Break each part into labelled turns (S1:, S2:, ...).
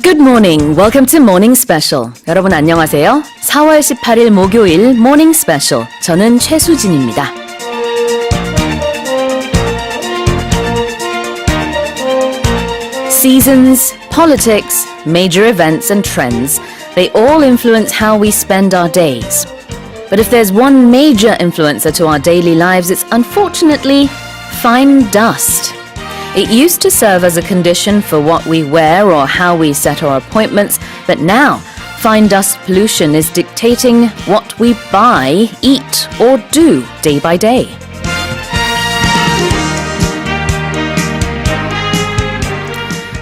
S1: Good morning. Welcome to Morning Special. 여러분 안녕하세요. 4월 18일 목요일 Morning Special. 저는 최수진입니다. Seasons, politics, major events and trends, they all influence how we spend our days. But if there's one major influencer to our daily lives, it's unfortunately fine dust. It used to serve as a condition for what we wear or how we set our appointments, but now fine dust pollution is dictating what we buy, eat, or do day by day.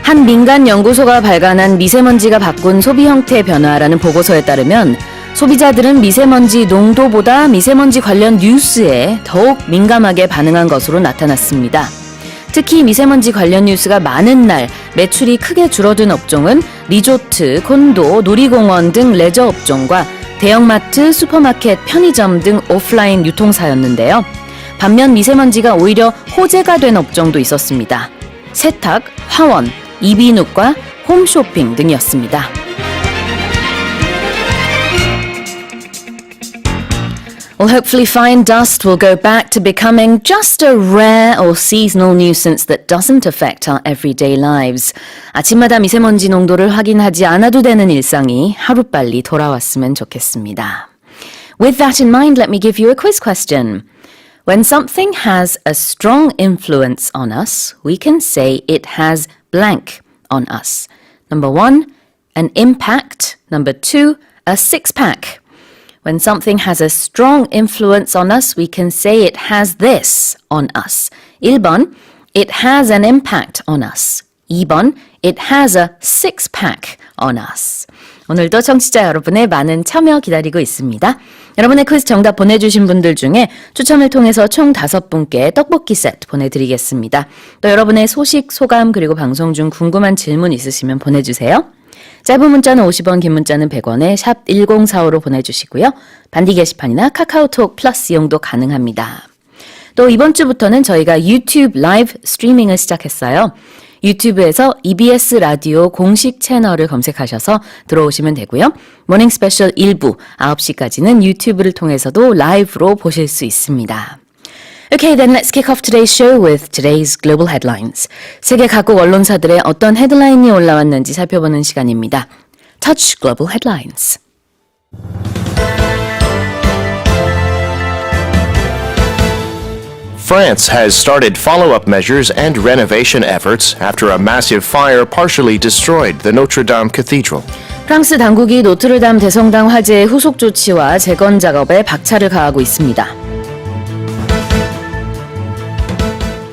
S1: 한 민간 연구소가 발간한 미세먼지가 바꾼 소비 형태의 변화라는 보고서에 따르면 소비자들은 미세먼지 농도보다 미세먼지 관련 뉴스에 더욱 민감하게 반응한 것으로 나타났습니다. 특히 미세먼지 관련 뉴스가 많은 날 매출이 크게 줄어든 업종은 리조트, 콘도, 놀이공원 등 레저 업종과 대형마트, 슈퍼마켓, 편의점 등 오프라인 유통사였는데요. 반면 미세먼지가 오히려 호재가 된 업종도 있었습니다. 세탁, 화원, 이비인후과, 홈쇼핑 등이었습니다. Well, hopefully fine dust will go back to becoming just a rare or seasonal nuisance that doesn't affect our everyday lives. 아침마다 미세먼지 농도를 확인하지 않아도 되는 일상이 하루빨리 돌아왔으면 좋겠습니다. With that in mind, let me give you a quiz question. When something has a strong influence on us, we can say it has blank on us. Number 1, an impact. Number 2, a six-pack. When something has a strong influence on us, we can say it has this on us. 1번, it has an impact on us. 2번, it has a six-pack on us. 오늘도 청취자 여러분의 많은 참여 기다리고 있습니다. 여러분의 퀴즈 정답 보내주신 분들 중에 추첨을 통해서 총 5분께 떡볶이 세트 보내드리겠습니다. 또 여러분의 소식, 소감 그리고 방송 중 궁금한 질문 있으시면 보내주세요. 짧은 문자는 50원, 긴 문자는 100원에 샵 1045로 보내주시고요. 반디 게시판이나 카카오톡 플러스 이용도 가능합니다. 또 이번 주부터는 저희가 유튜브 라이브 스트리밍을 시작했어요. 유튜브에서 EBS 라디오 공식 채널을 검색하셔서 들어오시면 되고요. 모닝 스페셜 1부 9시까지는 유튜브를 통해서도 라이브로 보실 수 있습니다. Okay, then let's kick off today's show with today's global headlines. 세계 각국 언론사들의 어떤 헤드라인이 올라왔는지 살펴보는 시간입니다. Touch Global Headlines.
S2: France has started follow-up measures and renovation efforts after a massive fire partially destroyed the Notre Dame Cathedral.
S1: 프랑스 당국이 노트르담 대성당 화재의 후속 조치와 재건 작업에 박차를 가하고 있습니다.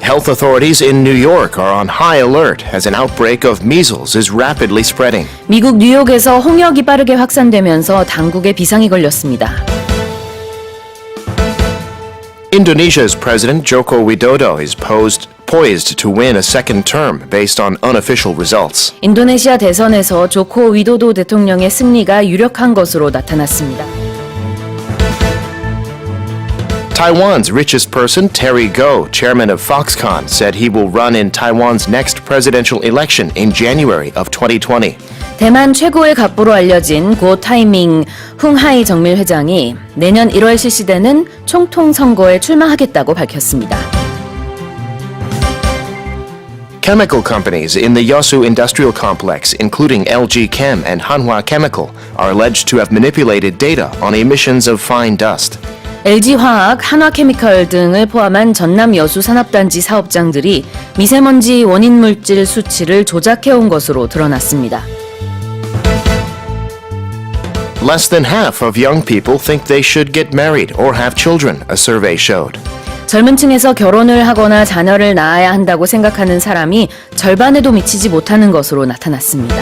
S2: Health authorities in New York are on high alert as an outbreak of measles is rapidly spreading.
S1: 미국 뉴욕에서 홍역이 빠르게 확산되면서 당국에 비상이 걸렸습니다.
S2: Indonesia's President Joko Widodo is poised to win a second term based on unofficial results.
S1: 인도네시아 대선에서 조코 위도도 대통령의 승리가 유력한 것으로 나타났습니다.
S2: Taiwan's richest person, Terry Gou, chairman of Foxconn, said he will run in Taiwan's next presidential election in January of 2020.
S1: 대만 최고의 갑부로 알려진 고 타이밍 훙하이 정밀 회장이 내년 1월 실시되는 총통 선거에 출마하겠다고 밝혔습니다.
S2: Chemical companies in the Yeosu industrial complex, including LG Chem and Hanwha Chemical, are alleged to have manipulated data on emissions of fine dust.
S1: LG화학, 한화케미컬 등을 포함한 전남 여수산업단지 사업장들이 미세먼지 원인 물질 수치를 조작해온 것으로 드러났습니다.
S2: Less than half of young people think they should get married or have children, a survey showed.
S1: 젊은 층에서 결혼을 하거나 자녀를 낳아야 한다고 생각하는 사람이 절반에도 미치지 못하는 것으로 나타났습니다.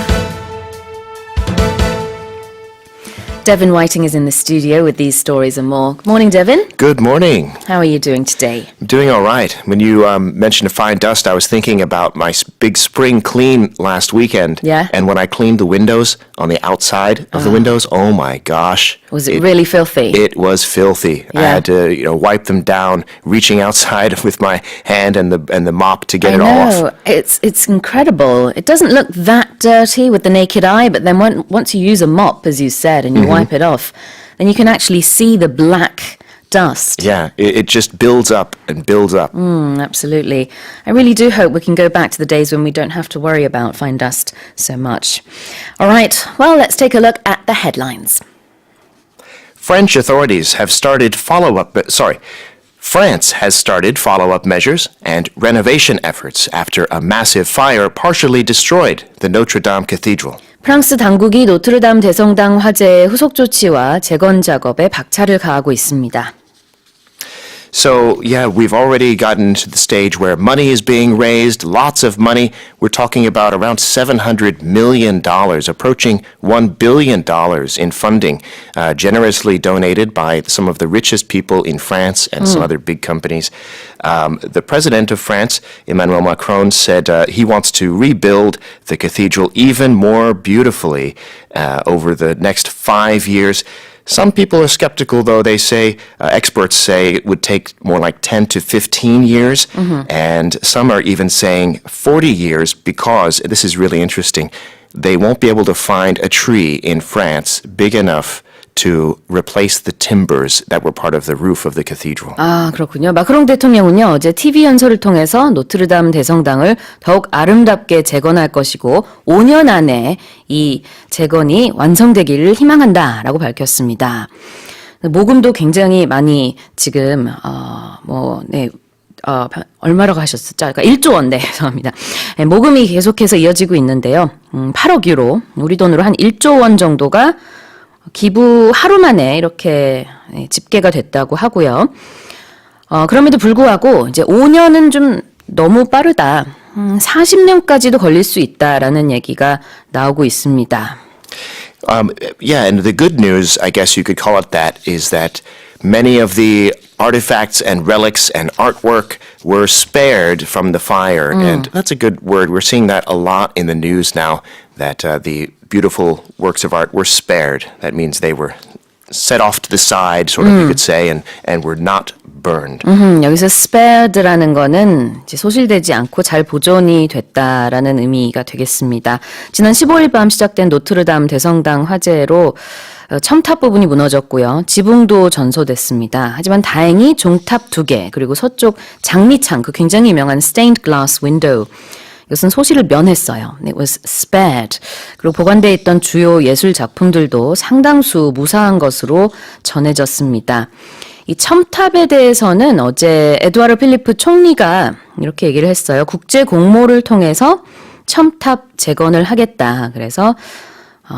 S1: Devin Whiting is in the studio with these stories and more. Good morning, Devin.
S2: Good morning.
S1: How are you doing today?
S2: I'm doing all right. When you mentioned fine dust, I was thinking about my big spring clean last weekend.
S1: Yeah?
S2: And when I cleaned the windows on the outside of the windows, oh my gosh.
S1: Was it really filthy?
S2: It was filthy. I had to, wipe them down, reaching outside with my hand and the mop to get it all off.
S1: It's incredible. It doesn't look that dirty with the naked eye, but then once you use a mop, as you said, and you wipe it off, then you can actually see the black dust.
S2: Yeah, it just builds up and builds up.
S1: Absolutely. I really do hope we can go back to the days when we don't have to worry about fine dust so much. All right, well, let's take a look at the headlines.
S2: France has started follow-up measures and renovation efforts after a massive fire partially destroyed the Notre Dame Cathedral.
S1: 프랑스 당국이 노트르담 대성당 화재의 후속 조치와 재건 작업에 박차를 가하고 있습니다.
S2: So, yeah, we've already gotten to the stage where money is being raised, lots of money. We're talking about around $700 million, approaching $1 billion in funding, generously donated by some of the richest people in France and some other big companies. The president of France, Emmanuel Macron, said he wants to rebuild the cathedral even more beautifully over the next 5 years. Some people are skeptical, though. They say, experts say it would take more like 10 to 15 years. And some are even saying 40 years because, this is really interesting, they won't be able to find a tree in France big enough to replace the timbers that were part of the roof of the cathedral.
S1: 아, 그렇군요. 마크롱 대통령은요, 어제 TV 연설을 통해서 노트르담 대성당을 더욱 아름답게 재건할 것이고 5년 안에 이 재건이 완성되기를 희망한다라고 밝혔습니다. 모금도 굉장히 많이 지금 얼마라고 하셨었죠? 그러니까 1조 원, 네, 죄송합니다. 모금이 계속해서 이어지고 있는데요. 8억 유로, 우리 돈으로 한 1조 원 정도가 기부 하루 만에 이렇게 집계가 됐다고 하고요. 그럼에도 불구하고 이제 5년은 좀 너무 빠르다. 40년까지도 걸릴 수 있다라는 얘기가 나오고 있습니다.
S2: Yeah, and the good news, I guess you could call it that, is that many of the artifacts and relics and artwork were spared from the fire. And that's a good word. We're seeing that a lot in the news now, that the beautiful works of art were spared. That means they were set off to the side, sort of, you could say, and were not burned.
S1: 여기서 spared라는 거는 이제 소실되지 않고 잘 보존이 됐다라는 의미가 되겠습니다. 지난 15일 밤 시작된 노트르담 대성당 화재로 첨탑 부분이 무너졌고요. 지붕도 전소됐습니다. 하지만 다행히 종탑 2개 그리고 서쪽 장미창, 그 굉장히 유명한 stained glass window, 이것은 소실을 면했어요. It was spared. 그리고 보관되어 있던 주요 예술 작품들도 상당수 무사한 것으로 전해졌습니다. 이 첨탑에 대해서는 어제 에두아르 필리프 총리가 이렇게 얘기를 했어요. 국제 공모를 통해서 첨탑 재건을 하겠다. 그래서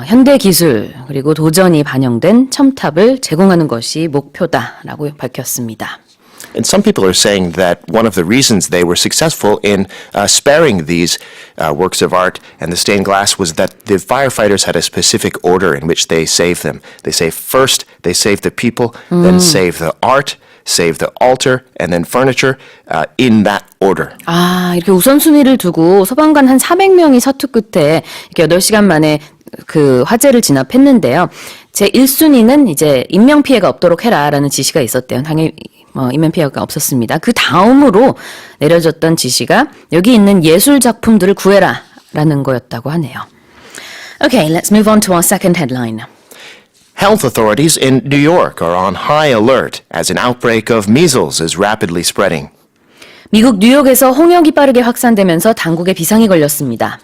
S1: 현대 기술 그리고 도전이 반영된 첨탑을 제공하는 것이 목표다라고 밝혔습니다.
S2: And some people are saying that one of the reasons they were successful in sparing these works of art and the stained glass was that the firefighters had a specific order in which they saved them. They say first, they save the people, then save the art, save the altar, and then furniture in that order.
S1: 아, 이렇게 우선순위를 두고 소방관 한 400명이 서투 끝에 이렇게 8시간 만에 그 화재를 진압했는데요. 제 1순위는 이제 인명피해가 없도록 해라라는 지시가 있었대요. 당연히 인명피해가 없었습니다. 그 다음으로 내려졌던 지시가 여기 있는 예술 작품들을 구해라라는 거였다고 하네요. Okay, let's move on to our second headline.
S2: Health authorities in New York are on high alert as an outbreak of measles is rapidly spreading.
S1: 미국 뉴욕에서 홍역이 빠르게 확산되면서 당국에 비상이 걸렸습니다.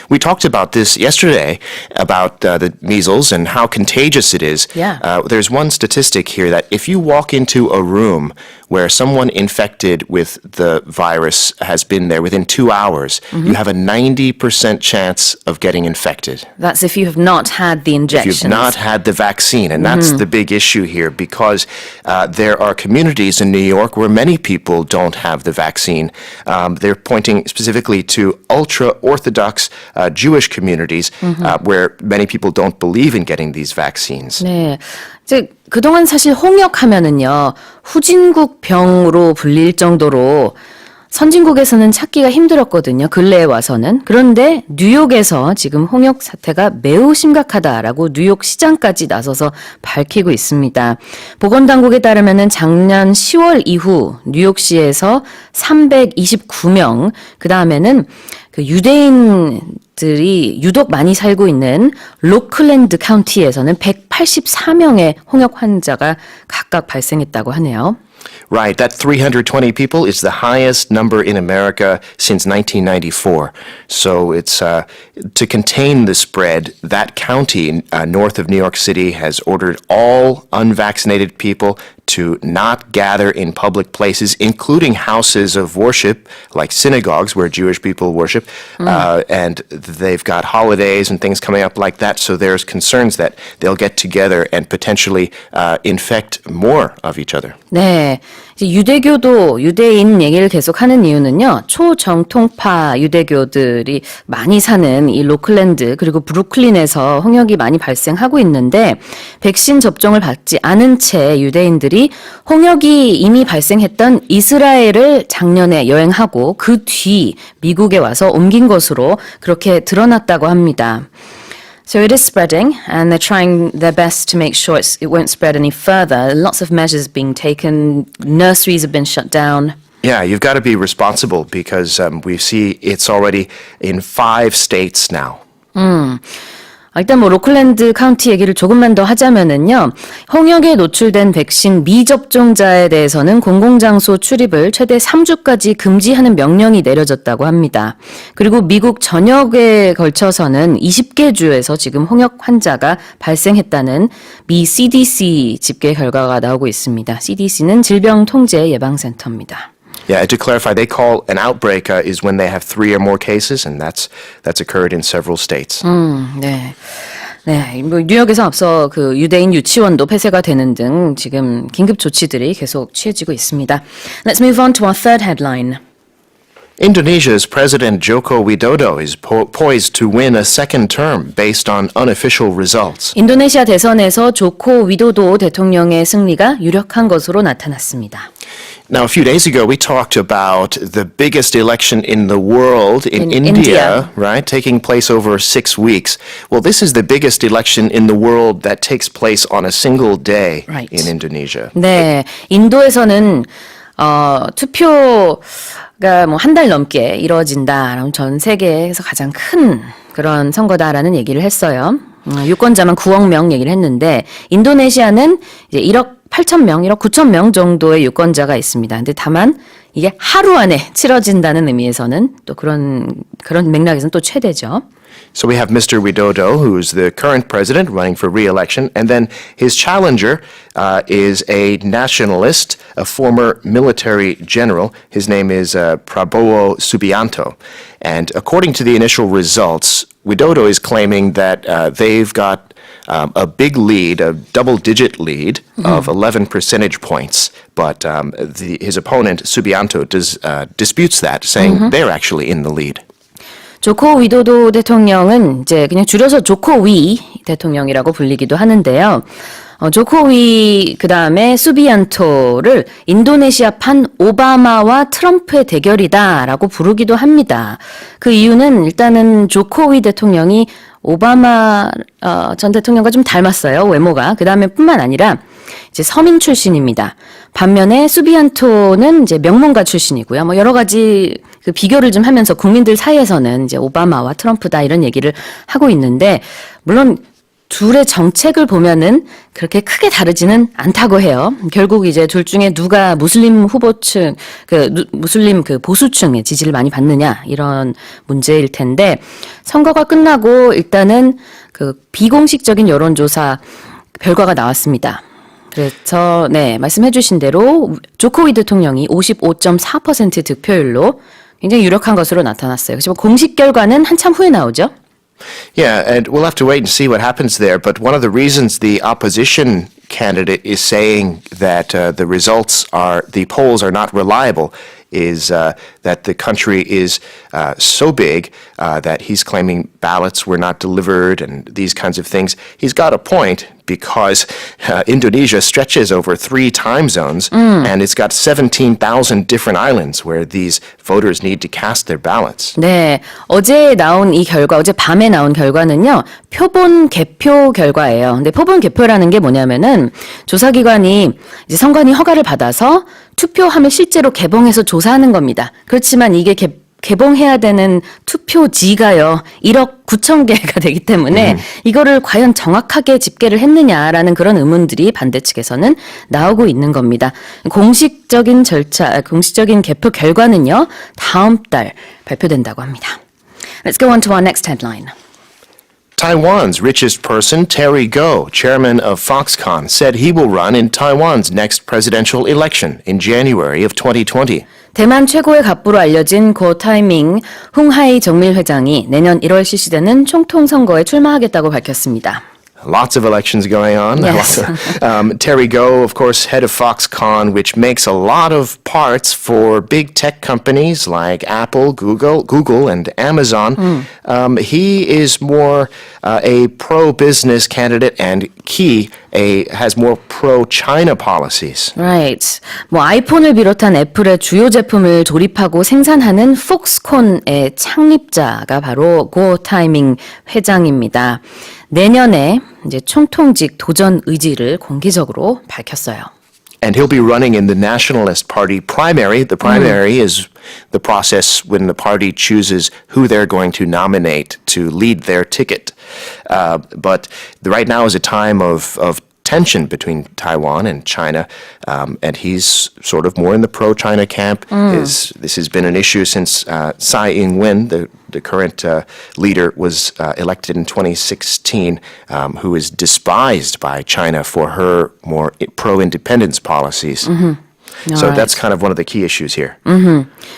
S2: We talked about this yesterday, about the measles and how contagious it is.
S1: Yeah.
S2: There's one statistic here that if you walk into a room where someone infected with the virus has been there within 2 hours, you have a 90% chance of getting infected.
S1: That's if you have not had the injections.
S2: If you've not had the vaccine, and that's the big issue here, because there are communities in New York where many people don't have the vaccine. They're pointing specifically to ultra-Orthodox Jewish communities where many people don't believe in getting these vaccines.
S1: 네, 이제 그동안 사실 홍역 하면은요 후진국 병으로 불릴 정도로 선진국에서는 찾기가 힘들었거든요. 근래에 와서는. 그런데 뉴욕에서 지금 홍역 사태가 매우 심각하다라고 뉴욕 시장까지 나서서 밝히고 있습니다. 보건당국에 따르면 작년 10월 이후 뉴욕시에서 329명, 그 다음에는 그 유대인들이 유독 많이 살고 있는 로클랜드 카운티에서는 184명의 홍역 환자가 각각 발생했다고 하네요.
S2: Right, that 320 people is the highest number in America since 1994. So it's to contain the spread, that county north of New York City has ordered all unvaccinated people to not gather in public places, including houses of worship, like synagogues where Jewish people worship. And they've got holidays and things coming up like that. So there's concerns that they'll get together and potentially infect more of each other.
S1: 네. 이제 유대교도 유대인 얘기를 계속 하는 이유는요. 초정통파 유대교들이 많이 사는 이 로클랜드 그리고 브루클린에서 홍역이 많이 발생하고 있는데 백신 접종을 받지 않은 채 유대인들이 홍역이 이미 발생했던 이스라엘을 작년에 여행하고 그 뒤 미국에 와서 옮긴 것으로 그렇게 드러났다고 합니다. So it is spreading, and they're trying their best to make sure it won't spread any further. Lots of measures being taken. Nurseries have been shut down.
S2: Yeah, you've got to be responsible because we see it's already in 5 states now.
S1: 일단 뭐 로클랜드 카운티 얘기를 조금만 더 하자면은요. 홍역에 노출된 백신 미접종자에 대해서는 공공장소 출입을 최대 3주까지 금지하는 명령이 내려졌다고 합니다. 그리고 미국 전역에 걸쳐서는 20개 주에서 지금 홍역 환자가 발생했다는 미 CDC 집계 결과가 나오고 있습니다. CDC는 질병통제예방센터입니다.
S2: Yeah, to clarify, they call an outbreak is when they have 3 or more cases, and that's occurred in several states.
S1: 네. 네, 뭐 뉴욕에서 앞서 그 유대인 유치원도 폐쇄가 되는 등 지금 긴급 조치들이 계속 취해지고 있습니다. Let's move on to our third headline.
S2: Indonesia's President Joko Widodo is poised to win a second term based on unofficial results.
S1: 인도네시아 대선에서 조코 위도도 대통령의 승리가 유력한 것으로 나타났습니다.
S2: Now, a few days ago, we talked about the biggest election in the world in India, right, taking place over 6 weeks. Well, this is the biggest election in the world that takes place on a single day in Indonesia.
S1: 네, 인도에서는 투표가 뭐 한 달 넘게 이루어진다. 전 세계에서 가장 큰 그런 선거다라는 얘기를 했어요. 유권자만 9억 명 얘기를 했는데 인도네시아는 이제 1억 8천 명, 1억 9천 명 정도의 유권자가 있습니다. 근데 다만 이게 하루 안에 치러진다는 의미에서는 또 그런 맥락에서는 또 최대죠.
S2: So we have Mr. Widodo, who's the current president running for re-election, and then his challenger is a nationalist, a former military general. His name is Prabowo Subianto. And according to the initial results, Widodo is claiming that they've got a big lead, a double-digit lead of 11 percentage points. But his opponent, Subianto, disputes that, saying they're actually in the lead.
S1: 조코 위도도 대통령은 이제 그냥 줄여서 조코위 대통령이라고 불리기도 하는데요. 조코위 그다음에 수비안토를 인도네시아판 오바마와 트럼프의 대결이다라고 부르기도 합니다. 그 이유는 일단은 조코위 대통령이 오바마 전 대통령과 좀 닮았어요. 외모가. 그다음에 뿐만 아니라 이제 서민 출신입니다. 반면에 수비안토는 이제 명문가 출신이고요. 뭐 여러 가지 그 비교를 좀 하면서 국민들 사이에서는 이제 오바마와 트럼프다 이런 얘기를 하고 있는데 물론 둘의 정책을 보면은 그렇게 크게 다르지는 않다고 해요. 결국 이제 둘 중에 누가 무슬림 후보층, 무슬림 보수층의 지지를 많이 받느냐 이런 문제일 텐데 선거가 끝나고 일단은 그 비공식적인 여론조사 결과가 나왔습니다. 그래서 네 말씀해 주신 대로 조코위 대통령이 55.4% 득표율로 굉장히 유력한 것으로 나타났어요. 하지만 공식 결과는 한참 후에 나오죠.
S2: Yeah, and we'll have to wait and see what happens there. But one of the reasons the opposition candidate is saying that the polls are not reliable is that the country is so big that he's claiming ballots were not delivered and these kinds of things. He's got a point because Indonesia stretches over 3 time zones and it's got 17,000 different islands where these voters need to cast their ballots.
S1: 네, 어제 나온 이 결과, 어제 밤에 나온 결과는요, 표본 개표 결과예요. 근데 표본 개표라는 게 뭐냐면은 조사기관이 이제 선관위 허가를 받아서 투표함을 실제로 개봉해서 조사하는 겁니다. 그렇지만 이게 개봉해야 되는 투표지가요, 1억 9천 개가 되기 때문에 이거를 과연 정확하게 집계를 했느냐라는 그런 의문들이 반대 측에서는 나오고 있는 겁니다. 공식적인 절차, 공식적인 개표 결과는요, 다음 달 발표된다고 합니다. Let's go on to our next headline.
S2: Taiwan's richest person, Terry Gou, chairman of Foxconn, said he will run in Taiwan's next presidential election in January of 2020.
S1: 대만 최고의 갑부로 알려진 고 타이밍 홍하이 정밀 회장이 내년 1월 실시되는 총통 선거에 출마하겠다고 밝혔습니다.
S2: Lots of elections going on.
S1: Yes.
S2: Terry Gou, of course, head of Foxconn, which makes a lot of parts for big tech companies like Apple, Google, and Amazon. He is more a pro-business candidate and has more pro-China policies.
S1: Right. 뭐 아이폰을 비롯한 애플의 주요 제품을 조립하고 생산하는 폭스콘의 창립자가 바로 고 타이밍 회장입니다. 내년에 이제 총통직 도전 의지를 공개적으로 밝혔어요.
S2: And he'll be running in the Nationalist Party primary. The primary is the process when the party chooses who they're going to nominate to lead their ticket. But right now is a time of tension between Taiwan and China, and he's sort of more in the pro-China camp. This has been an issue since Tsai Ing-wen, the current leader, was elected in 2016, who is despised by China for her more pro-independence policies. So that's kind of one of the key issues here.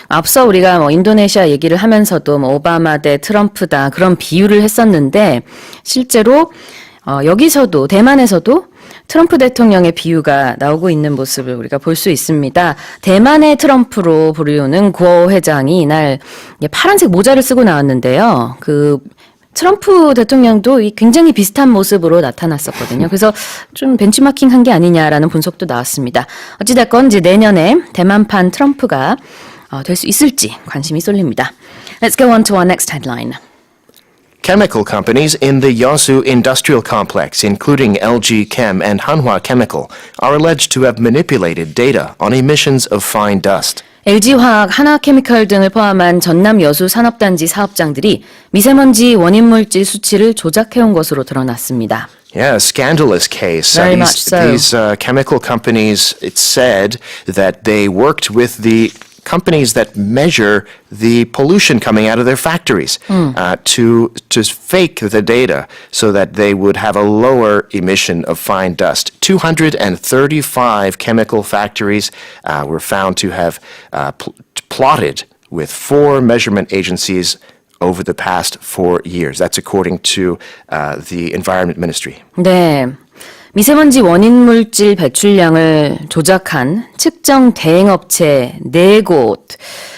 S1: 앞서 우리가 뭐 인도네시아 얘기를 하면서도 뭐 오바마 대 트럼프다 그런 비유를 했었는데 실제로 여기서도 대만에서도 트럼프 대통령의 비유가 나오고 있는 모습을 우리가 볼 수 있습니다. 대만의 트럼프로 부르는 고 회장이 이날 파란색 모자를 쓰고 나왔는데요. 그 트럼프 대통령도 굉장히 비슷한 모습으로 나타났었거든요. 그래서 좀 벤치마킹한 게 아니냐라는 분석도 나왔습니다. 어찌됐건 이제 내년에 대만판 트럼프가 될 수 있을지 관심이 쏠립니다. Let's go on to our next headline.
S2: Chemical companies in the Yeosu industrial complex, including LG Chem and Hanwha Chemical, are alleged to have manipulated data on emissions of fine dust.
S1: LG화학, 하나케미컬 등을 포함한 전남 여수산업단지 사업장들이 미세먼지 원인물질 수치를 조작해온 것으로 드러났습니다.
S2: Yeah, a scandalous case.
S1: Very much so.
S2: These chemical companies, it's said that they worked with the companies that measure the pollution coming out of their factories to fake the data so that they would have a lower emission of fine dust. 235 chemical factories were found to have plotted with 4 measurement agencies over the past 4 years. That's according to the Environment Ministry.
S1: 네. 미세먼지 원인물질 배출량을 조작한 측정 대행업체 4곳,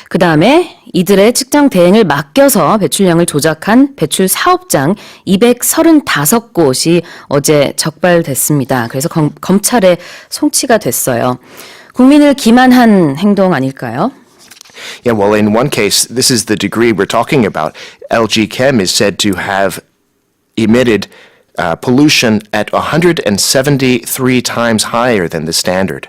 S1: 그 다음에 이들의 측정 대행을 맡겨서 배출량을 조작한 배출 사업장 235곳이 어제 적발됐습니다. 그래서 검찰에 송치가 됐어요. 국민을 기만한 행동 아닐까요?
S2: Yeah, well, in one case, this is the degree we're talking about. LG Chem is said to have emitted pollution at 173 times higher than the standard.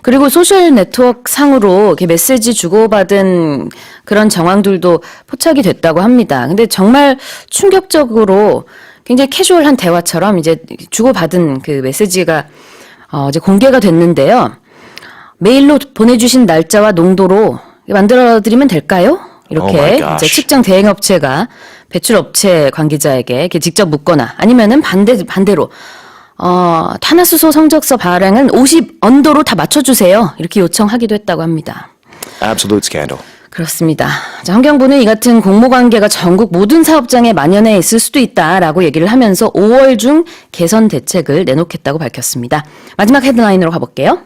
S1: 그리고 소셜 네트워크 상으로 이렇게 메시지 주고받은 그런 정황들도 포착이 됐다고 합니다. 근데 정말 충격적으로 굉장히 캐주얼한 대화처럼 이제 주고받은 그 메시지가 이제 공개가 됐는데요. 메일로 보내주신 날짜와 농도로 만들어드리면 될까요? 이렇게 이제 측정 대행업체가 배출업체 관계자에게 이렇게 직접 묻거나 아니면은 반대로 탄화수소 성적서 발행은 50 언더로 다 맞춰주세요. 이렇게 요청하기도 했다고 합니다.
S2: Absolute scandal.
S1: 그렇습니다. 자, 환경부는 이 같은 공모관계가 전국 모든 사업장에 만연해 있을 수도 있다라고 얘기를 하면서 5월 중 개선 대책을 내놓겠다고 밝혔습니다. 마지막 헤드라인으로 가볼게요.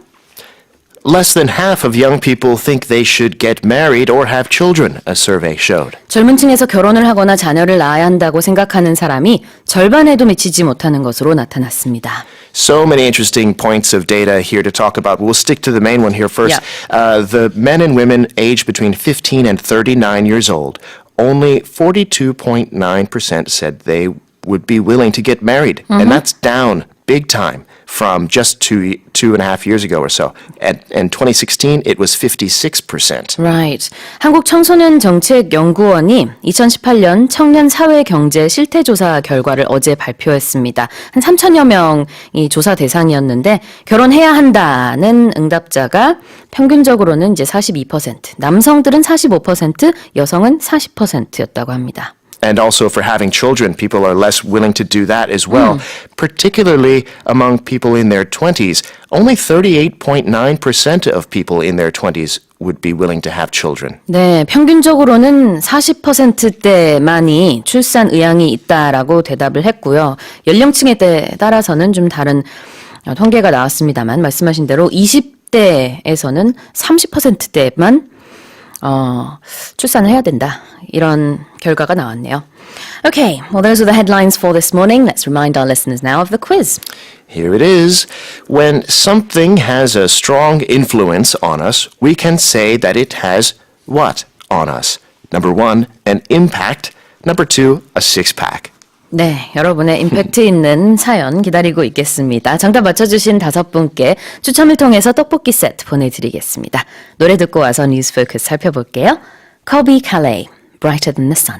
S2: Less than half of young people think they should get married or have children, a survey showed.
S1: 젊은 층에서 결혼을 하거나 자녀를 낳아야 한다고 생각하는 사람이 절반에도 미치지 못하는 것으로 나타났습니다.
S2: So many interesting points of data here to talk about. We'll stick to the main one here first. The men and women aged between 15 and 39 years old, only 42.9% said they would be willing to get married. And that's down big time from just two and a half years ago or so. In 2016, it was 56%.
S1: Right. 한국 청소년 정책 연구원이 2018년 청년 사회 경제 실태 조사 결과를 어제 발표했습니다. 한 3천여 명이 조사 대상이었는데 결혼해야 한다는 응답자가 평균적으로는 이제 42%, 남성들은 45%, 여성은 40%였다고 합니다.
S2: And also for having children, people are less willing to do that as well, particularly among people in their 20s. Only 38.9% of people in their 20s would be willing to have children.
S1: 네, 평균적으로는 40%대만이 출산 의향이 있다라고 대답을 했고요. 연령층에 따라서는 좀 다른 통계가 나왔습니다만 말씀하신 대로 20대에서는 30%대만 출산을 해야 된다. 이런 결과가 나왔네요. Okay, well those are the headlines for this morning. Let's remind our listeners now of the quiz.
S2: Here it is. When something has a strong influence on us, we can say that it has what on us? Number 1, an impact. Number 2, a six-pack.
S1: 네, 여러분의 임팩트 있는 사연 기다리고 있겠습니다. 정답 맞춰주신 5분께 추첨을 통해서 떡볶이 세트 보내드리겠습니다. 노래 듣고 와서 뉴스 포커스 살펴볼게요. Colby Calais, Brighter Than the Sun.